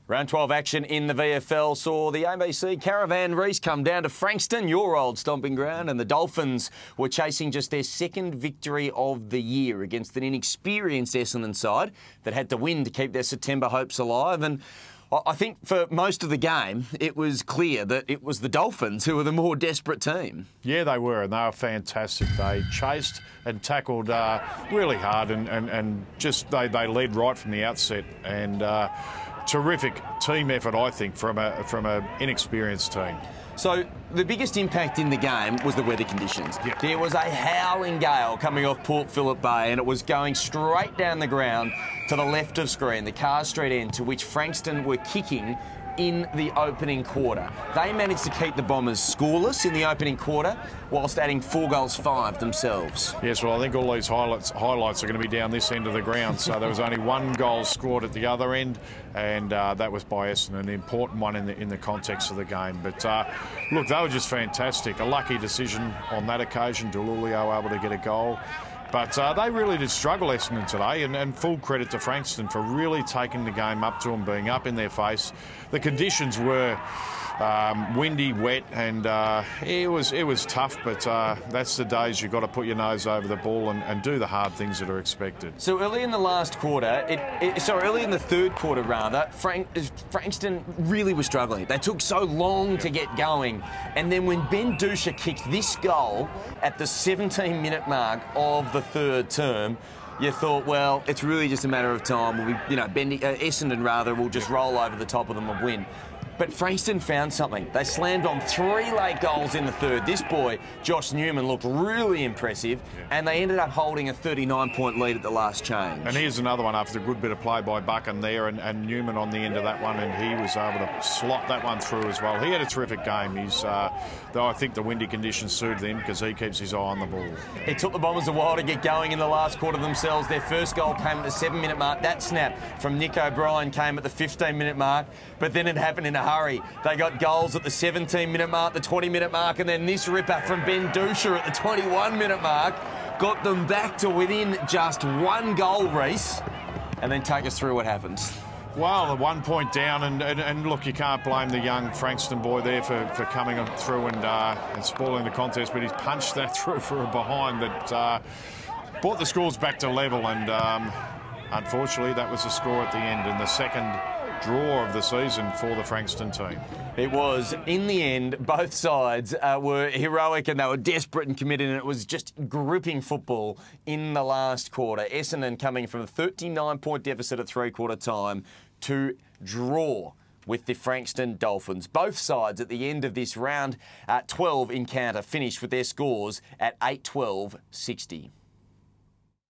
Round 12 action in the VFL saw the ABC Caravan Reese come down to Frankston, your old stomping ground, and the Dolphins were chasing just their second victory of the year against an inexperienced Essendon side that had to win to keep their September hopes alive. And I think for most of the game, it was clear that it was the Dolphins who were the more desperate team. Yeah, they were, and they were fantastic. They chased and tackled really hard, and just they led right from the outset. And terrific team effort, I think, from a inexperienced team. So the biggest impact in the game was the weather conditions. Yep. There was a howling gale coming off Port Phillip Bay, and it was going straight down the ground to the left of screen, the Cars Street end, to which Frankston were kicking in the opening quarter. They managed to keep the Bombers scoreless in the opening quarter whilst adding 4 goals 5 themselves. Yes, well, I think all these highlights are going to be down this end of the ground. So there was only 1 goal scored at the other end, and that was by Essendon, an important one in the context of the game. But look, they were just fantastic. A lucky decision on that occasion. Delulio able to get a goal. But they really did struggle, Essendon, today, and full credit to Frankston for really taking the game up to them, being up in their face. The conditions were windy, wet, and it was tough, but that's the days you've got to put your nose over the ball and do the hard things that are expected. So early in the last quarter, early in the third quarter rather, Frankston really was struggling. They took so long to get going, and then when Ben Dusha kicked this goal at the 17-minute mark of the third term, you thought, well, it's really just a matter of time. Essendon rather will just roll over the top of them and win. But Frankston found something. They slammed on 3 late goals in the third. This boy, Josh Newman, looked really impressive, and they ended up holding a 39-point lead at the last change. And here's another one after a good bit of play by Buchan there, and Newman on the end of that one, and he was able to slot that one through as well. He had a terrific game. Though I think the windy conditions suited him because he keeps his eye on the ball. It took the Bombers a while to get going in the last quarter themselves. Their first goal came at the 7-minute mark. That snap from Nick O'Brien came at the 15-minute mark, but then it happened in a hurry. They got goals at the 17-minute mark, the 20-minute mark, and then this ripper from Ben Dusha at the 21-minute mark got them back to within just 1 goal, Reese. And then take us through what happens. Well, 1 point down, and look, you can't blame the young Frankston boy there for coming through and spoiling the contest, but he's punched that through for a behind that brought the scores back to level, and unfortunately that was the score at the end, and the second draw of the season for the Frankston team. It was. In the end, both sides were heroic and they were desperate and committed, and it was just gripping football in the last quarter. Essendon coming from a 39-point deficit at three-quarter time to draw with the Frankston Dolphins. Both sides at the end of this round 12 encounter finished with their scores at 8-12-60.